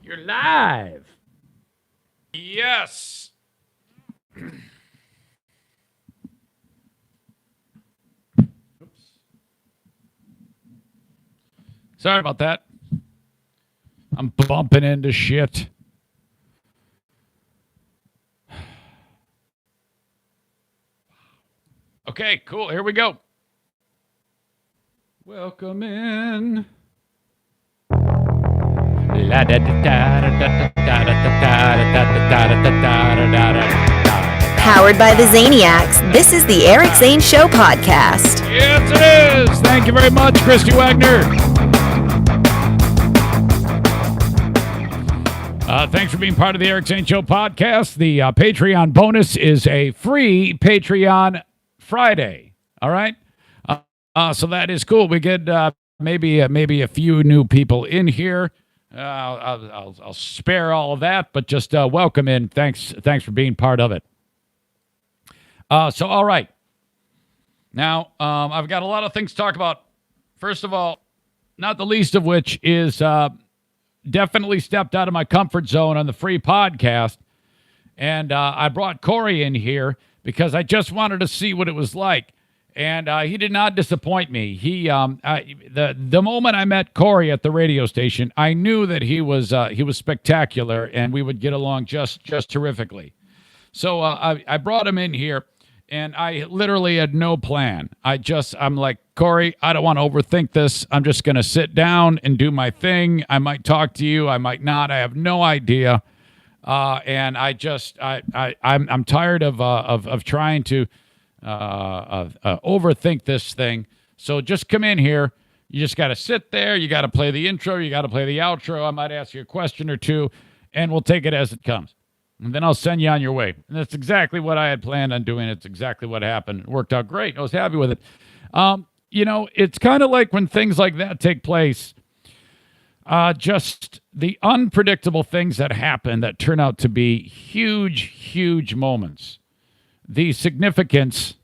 You're live. Yes. Oops. Sorry about that. I'm bumping into shit. Okay, cool. Here we go. Welcome in. Powered by the Zaniacs, this is the Eric Zane Show podcast. Yes, it is. Thank you very much, Christy Wagner. Thanks for being part of the Eric Zane Show podcast. The Patreon bonus is a free Patreon Friday. All right, so that is cool. We get maybe a few new people in here. I'll spare all of that, but just welcome in. Thanks for being part of it. So all right, now I've got a lot of things to talk about. First of all, not the least of which is definitely stepped out of my comfort zone on the free podcast, and I brought Corey in here because I just wanted to see what it was like. And he did not disappoint me. The moment I met Corey at the radio station, I knew that he was spectacular, and we would get along just terrifically. So I brought him in here, and I literally had no plan. I'm like, Corey, I don't want to overthink this. I'm just going to sit down and do my thing. I might talk to you, I might not. I have no idea. And I'm tired of trying to overthink this thing. So just come in here. You just got to sit there. You got to play the intro. You got to play the outro. I might ask you a question or two, and we'll take it as it comes. And then I'll send you on your way. And that's exactly what I had planned on doing. It's exactly what happened. It worked out great. I was happy with it. It's kind of like when things like that take place, just the unpredictable things that happen that turn out to be huge moments. The significance.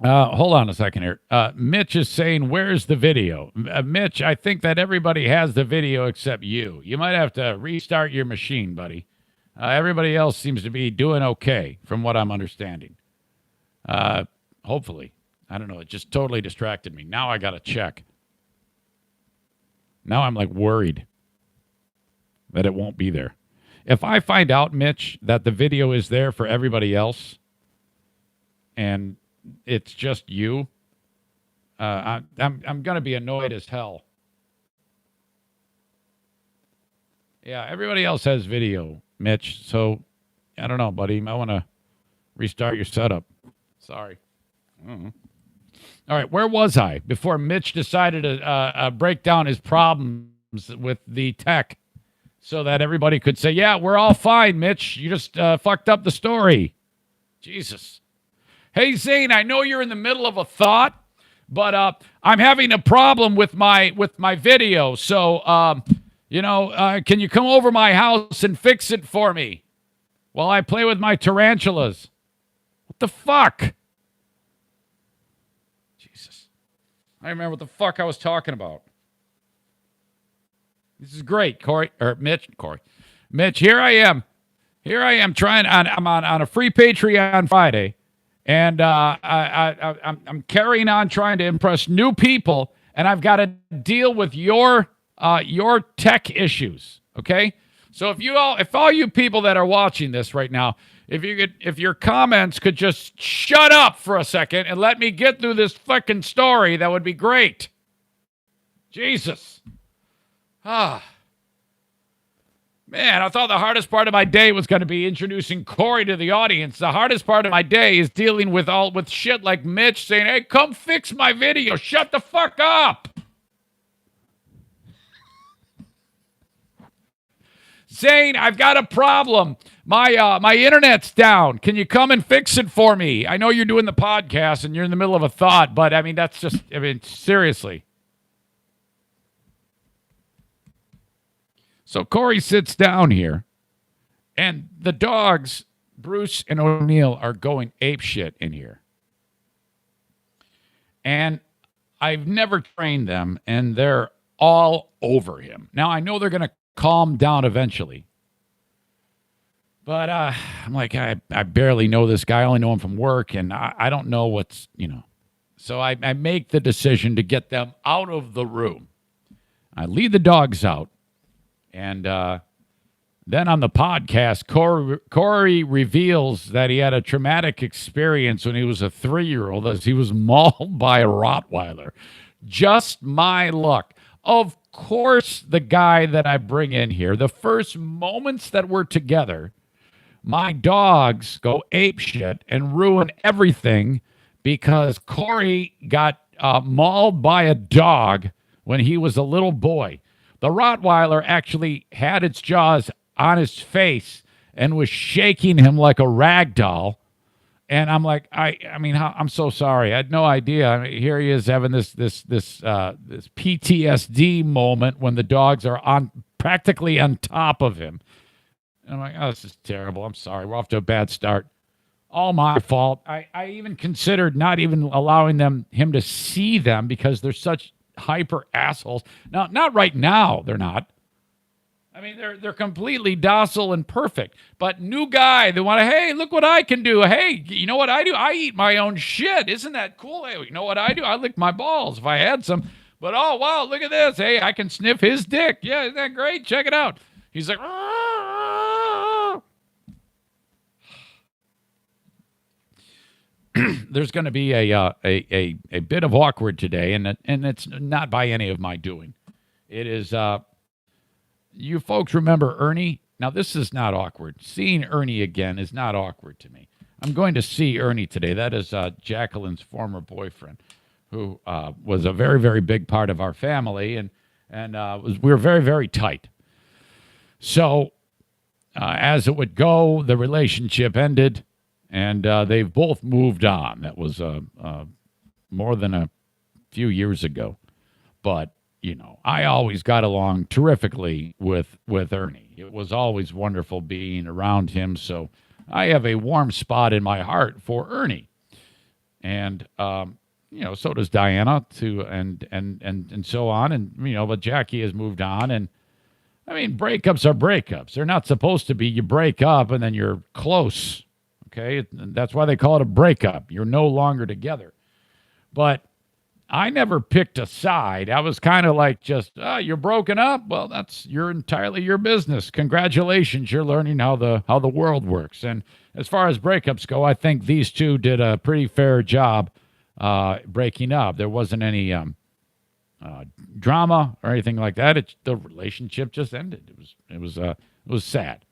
Hold on a second here. Mitch is saying, where's the video? Mitch, I think that everybody has the video except you. You might have to restart your machine, buddy. Everybody else seems to be doing okay, from what I'm understanding. Hopefully. I don't know. It just totally distracted me. Now I got to check. Now I'm like worried that it won't be there. If I find out, Mitch, that the video is there for everybody else and it's just you, I'm going to be annoyed as hell. Yeah, everybody else has video, Mitch. So, I don't know, buddy. I want to restart your setup. Sorry. All right, where was I before Mitch decided to break down his problems with the tech so that everybody could say, yeah, we're all fine, Mitch. You just fucked up the story. Jesus. Hey, Zane, I know you're in the middle of a thought, but I'm having a problem with my video. So, can you come over my house and fix it for me while I play with my tarantulas? What the fuck? Jesus. I remember what the fuck I was talking about. This is great, Mitch, here I am. I'm on a free Patreon Friday, and I'm carrying on trying to impress new people, and I've got to deal with your tech issues. Okay, so if all you people that are watching this right now, if your comments could just shut up for a second and let me get through this fucking story, that would be great. Jesus. Man, I thought the hardest part of my day was going to be introducing Corey to the audience. The hardest part of my day is dealing with shit like Mitch saying, hey, come fix my video. Shut the fuck up. Zane, I've got a problem. My internet's down. Can you come and fix it for me? I know you're doing the podcast and you're in the middle of a thought, but seriously. So Corey sits down here, and the dogs, Bruce and O'Neill, are going apeshit in here. And I've never trained them, and they're all over him. Now, I know they're going to calmed down eventually. But I'm like, I barely know this guy. I only know him from work, and I don't know what's, So I make the decision to get them out of the room. I lead the dogs out, and then on the podcast, Corey reveals that he had a traumatic experience when he was a 3-year-old as he was mauled by a Rottweiler. Just my luck. Of course, the guy that I bring in here, the first moments that we're together, my dogs go apeshit and ruin everything because Corey got mauled by a dog when he was a little boy. The Rottweiler actually had its jaws on his face and was shaking him like a rag doll. And I'm like, I'm so sorry. I had no idea. Here he is having this PTSD moment when the dogs are practically on top of him. And I'm like, oh, this is terrible. I'm sorry. We're off to a bad start. All my fault. I even considered not even allowing him to see them because they're such hyper assholes. Now, not right now. They're not. I mean, they're completely docile and perfect. But new guy, they want to, hey, look what I can do. Hey, you know what I do? I eat my own shit. Isn't that cool? Hey, you know what I do? I lick my balls if I had some. But, oh, wow, look at this. Hey, I can sniff his dick. Yeah, isn't that great? Check it out. He's like, there's going to be a bit of awkward today, and it's not by any of my doing. It is, you folks remember Ernie? Now, this is not awkward. Seeing Ernie again is not awkward to me. I'm going to see Ernie today. That is Jacqueline's former boyfriend, who was a very, very big part of our family, and we were very, very tight. So, as it would go, the relationship ended, and they've both moved on. That was more than a few years ago. But, I always got along terrifically with Ernie. It was always wonderful being around him. So I have a warm spot in my heart for Ernie. And, so does Diana too, and so on. And, but Jackie has moved on. And, I mean, breakups are breakups. They're not supposed to be you break up and then you're close. Okay, that's why they call it a breakup. You're no longer together. But I never picked a side. I was kind of like just, you're broken up? Well, that's entirely your business. Congratulations, you're learning how the world works. And as far as breakups go, I think these two did a pretty fair job breaking up. There wasn't any drama or anything like that. The relationship just ended. It was sad.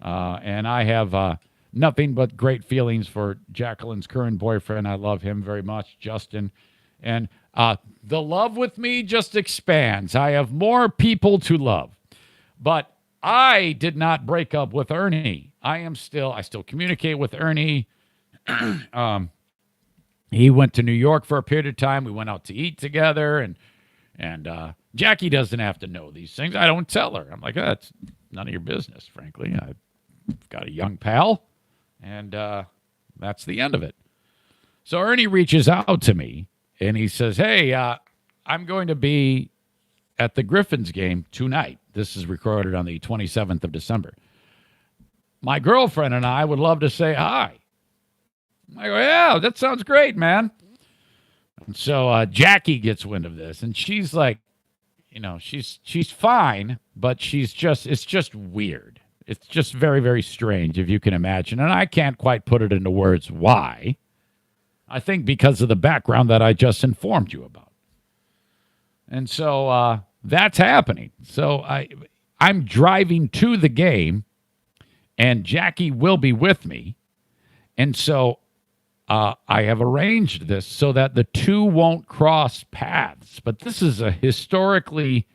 And I have nothing but great feelings for Jacqueline's current boyfriend. I love him very much, Justin. And the love with me just expands. I have more people to love. But I did not break up with Ernie. I still communicate with Ernie. He went to New York for a period of time. We went out to eat together. And Jackie doesn't have to know these things. I don't tell her. I'm like, that's none of your business, frankly. I've got a young pal. And that's the end of it. So Ernie reaches out to me, and he says, hey, I'm going to be at the Griffins game tonight. This is recorded on the 27th of December. My girlfriend and I would love to say hi. I go, yeah, that sounds great, man. And so Jackie gets wind of this, and she's like, she's fine, but it's just weird. It's just very, very strange, if you can imagine. And I can't quite put it into words why. I think because of the background that I just informed you about. And so that's happening. So I'm driving to the game, and Jackie will be with me. And so I have arranged this so that the two won't cross paths. But this is a historically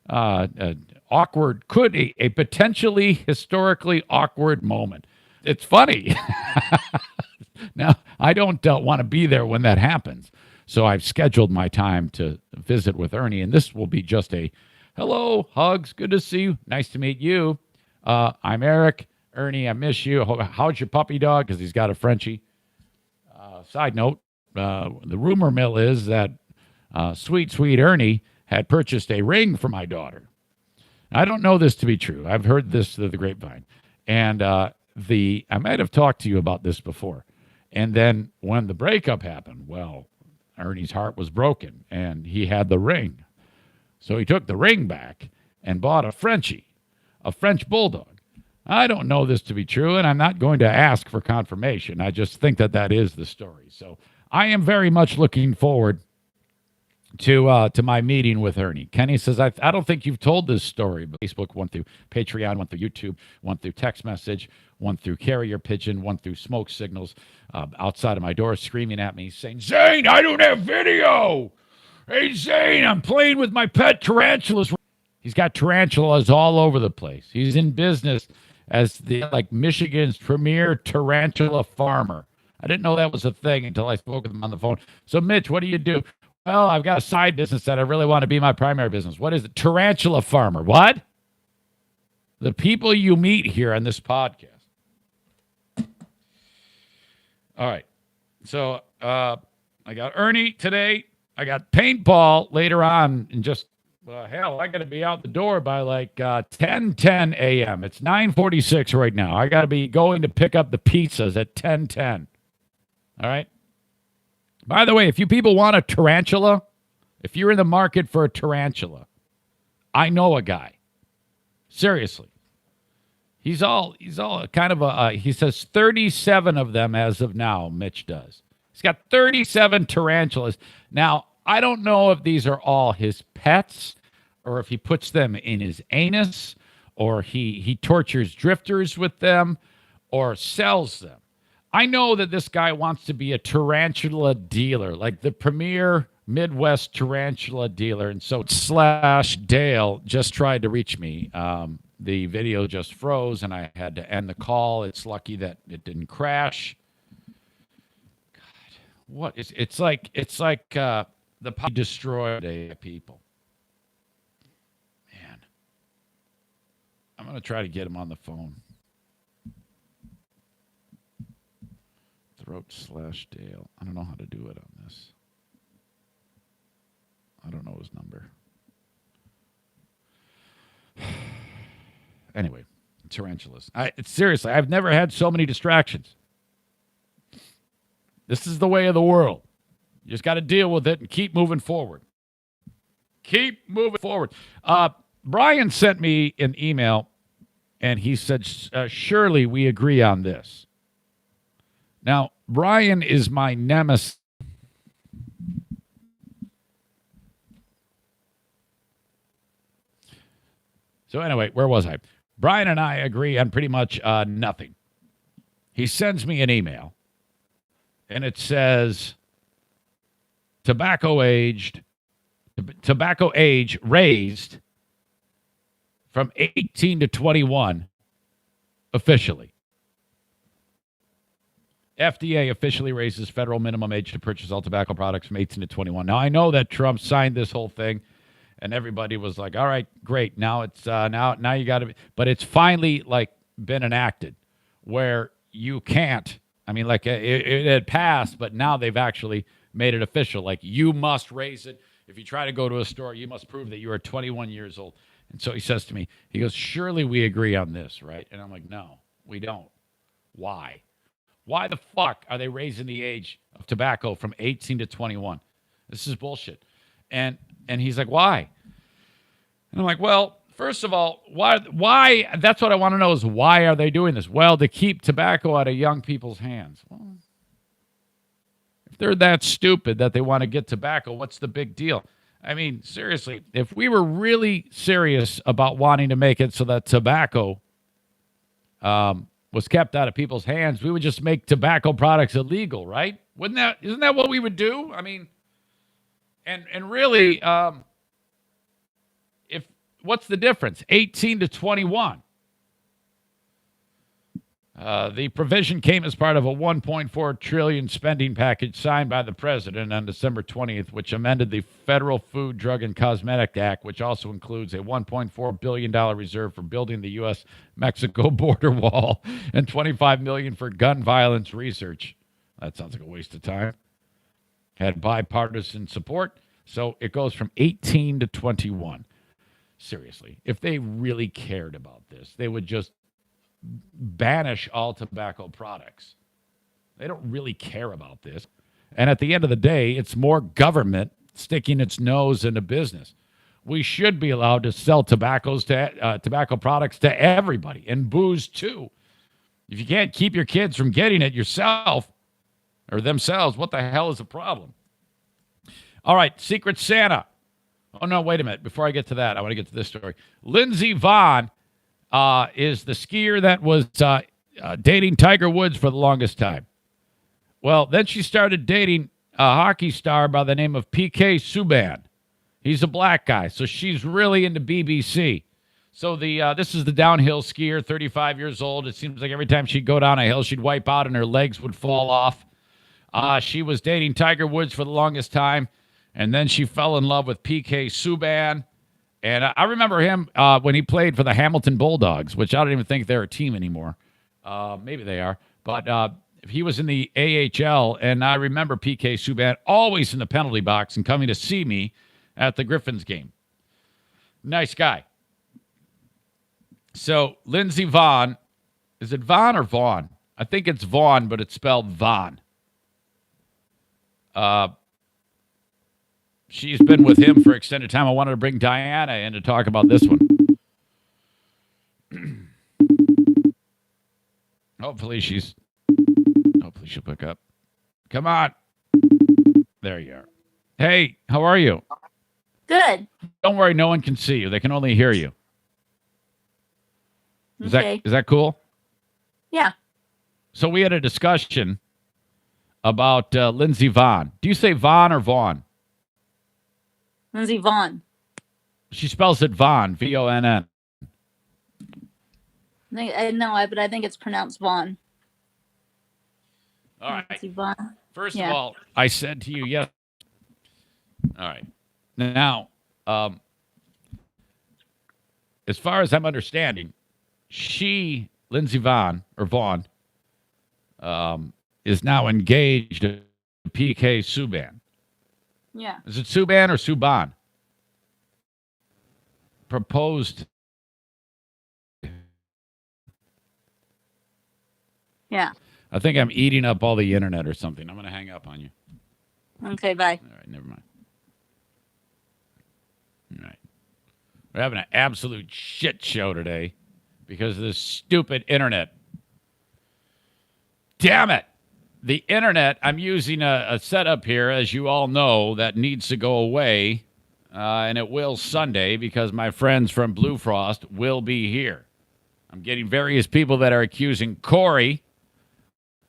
awkward, a potentially historically awkward moment. It's funny. Now, I don't want to be there when that happens. So I've scheduled my time to visit with Ernie, and this will be just a hello, hugs, good to see you, nice to meet you. I'm Eric. Ernie, I miss you. How's your puppy dog? Because he's got a Frenchie. Side note, the rumor mill is that sweet Ernie had purchased a ring for my daughter. I don't know this to be true. I've heard this through the grapevine. And I might have talked to you about this before. And then when the breakup happened, well, Ernie's heart was broken and he had the ring. So he took the ring back and bought a Frenchie, a French bulldog. I don't know this to be true, and I'm not going to ask for confirmation. I just think that is the story. So I am very much looking forward to my meeting with Ernie. Kenny says, I don't think you've told this story, but Facebook, one through Patreon, one through YouTube, one through text message, one through carrier pigeon, one through smoke signals outside of my door screaming at me saying, Zane, I don't have video. Hey, Zane, I'm playing with my pet tarantulas. He's got tarantulas all over the place. He's in business as Michigan's premier tarantula farmer. I didn't know that was a thing until I spoke with him on the phone. So, Mitch, what do you do? Well, I've got a side business that I really want to be my primary business. What is it? Tarantula farmer. What? The people you meet here on this podcast. All right. So I got Ernie today. I got paintball later on. And just, hell, I got to be out the door by 10:10 a.m. It's 9:46 right now. I got to be going to pick up the pizzas at 10:10. All right. By the way, if you people want a tarantula, if you're in the market for a tarantula, I know a guy. Seriously. He's all kind of he says 37 of them as of now, Mitch does. He's got 37 tarantulas. Now, I don't know if these are all his pets or if he puts them in his anus or he tortures drifters with them or sells them. I know that this guy wants to be a tarantula dealer, like the premier Midwest tarantula dealer. And so /Dale just tried to reach me. The video just froze and I had to end the call. It's lucky that it didn't crash. God, what is it's like the destroyed a people. Man. I'm going to try to get him on the phone. /Dale. I don't know how to do it on this. I don't know his number. Anyway, tarantulas. Seriously, I've never had so many distractions. This is the way of the world. You just got to deal with it and keep moving forward. Keep moving forward. Brian sent me an email, and he said, surely we agree on this. Now, Brian is my nemesis. So anyway, where was I? Brian and I agree on pretty much nothing. He sends me an email, and it says, tobacco age raised from 18 to 21 officially. FDA officially raises federal minimum age to purchase all tobacco products from 18 to 21. Now, I know that Trump signed this whole thing, and everybody was like, all right, great. Now it's now you got to, but it's finally been enacted where you can't. I mean, it had passed, but now they've actually made it official. You must raise it. If you try to go to a store, you must prove that you are 21 years old. And so he says to me, he goes, surely we agree on this, right? And I'm like, no, we don't. Why? Why the fuck are they raising the age of tobacco from 18 to 21? This is bullshit. And he's like, why? And I'm like, well, first of all, why? That's what I want to know is why are they doing this? Well, to keep tobacco out of young people's hands. Well, if they're that stupid that they want to get tobacco, what's the big deal? I mean, seriously, if we were really serious about wanting to make it so that tobacco was kept out of people's hands, we would just make tobacco products illegal, right? Isn't that what we would do? I mean, and really, what's the difference? 18 to 21. The provision came as part of a $1.4 trillion spending package signed by the president on December 20th, which amended the Federal Food, Drug, and Cosmetic Act, which also includes a $1.4 billion reserve for building the U.S.-Mexico border wall and $25 million for gun violence research. That sounds like a waste of time. Had bipartisan support, so it goes from 18 to 21. Seriously, if they really cared about this, they would just banish all tobacco products. They don't really care about this. And at the end of the day, it's more government sticking its nose into business. We should be allowed to sell tobacco products to everybody, and booze too. If you can't keep your kids from getting it yourself or themselves, what the hell is the problem? All right, Secret Santa. Oh, no, wait a minute. Before I get to that, I want to get to this story. Lindsey Vonn is the skier that was dating Tiger Woods for the longest time. Well, then she started dating a hockey star by the name of PK Subban. He's a black guy, so she's really into BBC. So this is the downhill skier, 35 years old. It seems like every time she'd go down a hill, she'd wipe out and her legs would fall off. She was dating Tiger Woods for the longest time, and then she fell in love with PK Subban. And I remember him when he played for the Hamilton Bulldogs, which I don't even think they're a team anymore. Maybe they are. But he was in the AHL, and I remember PK Subban always in the penalty box and coming to see me at the Griffins game. Nice guy. So Lindsey Vonn, is it Vonn or Vaughn? I think it's Vaughn, but it's spelled Von. She's been with him for extended time. I wanted to bring Diana in to talk about this one. Hopefully she'll pick up. Come on. There you are. Hey, how are you? Good. Don't worry, no one can see you. They can only hear you. Is that cool? Yeah. So we had a discussion about Lindsey Vonn. Do you say Von or Vaughn? Lindsey Vonn. She spells it Von, V-O-N-N. But I think it's pronounced Vaughn. All right. Lindsey Vonn. First of all, I said to you, yes. All right. Now, as far as I'm understanding, Lindsey Vonn, or Vaughn, is now engaged to PK Subban. Yeah. Is it Subban or Subban? Proposed. Yeah. I think I'm eating up all the internet or something. I'm going to hang up on you. Okay, bye. All right, never mind. All right. We're having an absolute shit show today because of this stupid internet. Damn it. The internet, I'm using a setup here, as you all know, that needs to go away, and it will Sunday because my friends from Blue Frost will be here. I'm getting various people that are accusing Corey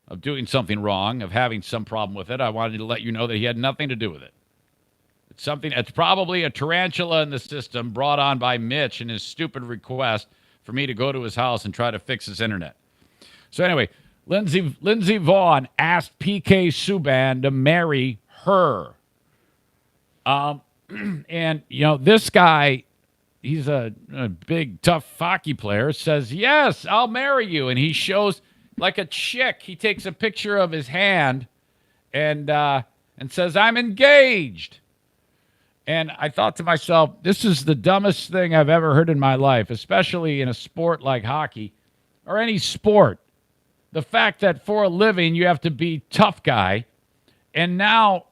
of doing something wrong, of having some problem with it. I wanted to let you know that he had nothing to do with it. It's probably a tarantula in the system brought on by Mitch and his stupid request for me to go to his house and try to fix his internet. So anyway, Lindsey Vonn asked PK Subban to marry her. And, this guy, he's a big, tough hockey player, says, yes, I'll marry you. And he shows, like a chick, he takes a picture of his hand and says, I'm engaged. And I thought to myself, this is the dumbest thing I've ever heard in my life, especially in a sport like hockey or any sport. The fact that for a living you have to be tough guy, and now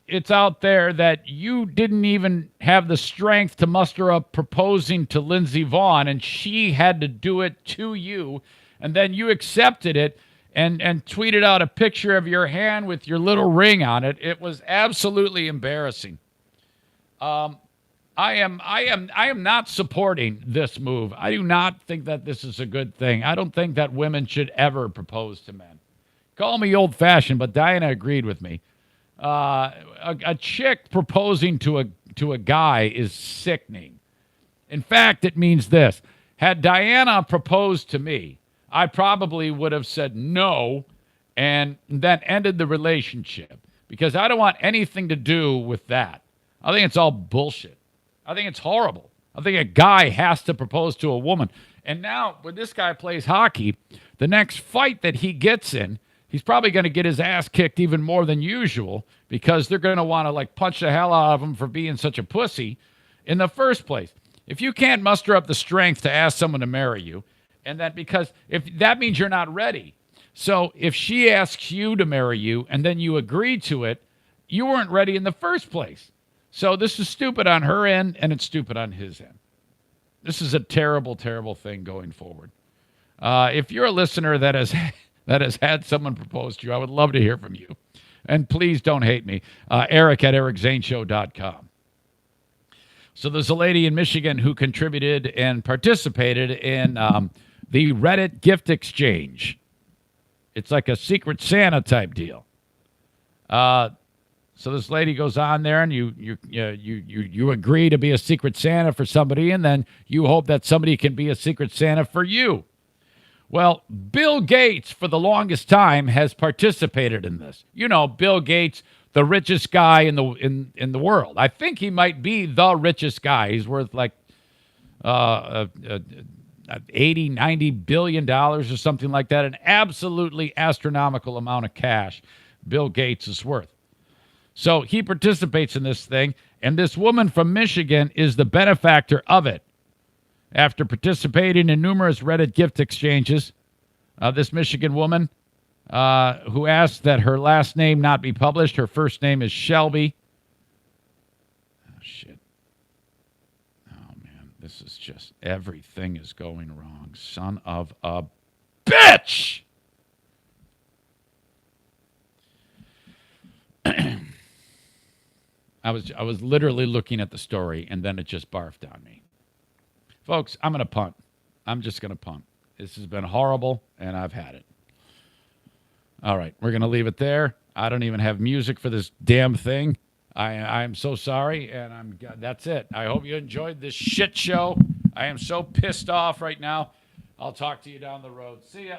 it's out there that you didn't even have the strength to muster up proposing to Lindsey Vonn, and she had to do it to you, and then you accepted it and tweeted out a picture of your hand with your little ring on it. It was absolutely embarrassing. I am not supporting this move. I do not think that this is a good thing. I don't think that women should ever propose to men. Call me old-fashioned, but Diana agreed with me. A chick proposing to a guy is sickening. In fact, it means this. Had Diana proposed to me, I probably would have said no and then ended the relationship because I don't want anything to do with that. I think it's all bullshit. I think it's horrible. I think a guy has to propose to a woman. And now, when this guy plays hockey, the next fight that he gets in, he's probably going to get his ass kicked even more than usual because they're going to want to, punch the hell out of him for being such a pussy. in the first place. If you can't muster up the strength to ask someone to marry you, and that because if that means you're not ready. So if she asks you to marry you and then you agree to it, you weren't ready in the first place. So this is stupid on her end and it's stupid on his end. This is a terrible, terrible thing going forward. If you're a listener that has had someone propose to you, I would love to hear from you. And please don't hate me. Eric at ericzaneshow.com. So there's a lady in Michigan who contributed and participated in the Reddit gift exchange. It's like a Secret Santa type deal. So this lady goes on there, and you agree to be a Secret Santa for somebody, and then you hope that somebody can be a Secret Santa for you. Well, Bill Gates, for the longest time, has participated in this. You know, Bill Gates, the richest guy in the world. I think he might be the richest guy. He's worth like 80, 90 billion dollars or something like that. An absolutely astronomical amount of cash Bill Gates is worth. So he participates in this thing, and this woman from Michigan is the benefactor of it. After participating in numerous Reddit gift exchanges, this Michigan woman who asked that her last name not be published, her first name is Shelby. Oh, shit. Oh, man, this is just, everything is going wrong. Son of a bitch! I was literally looking at the story, and then it just barfed on me. Folks, I'm going to punt. I'm just going to punt. This has been horrible, and I've had it. All right, we're going to leave it there. I don't even have music for this damn thing. I'm so sorry, and that's it. I hope you enjoyed this shit show. I am so pissed off right now. I'll talk to you down the road. See ya.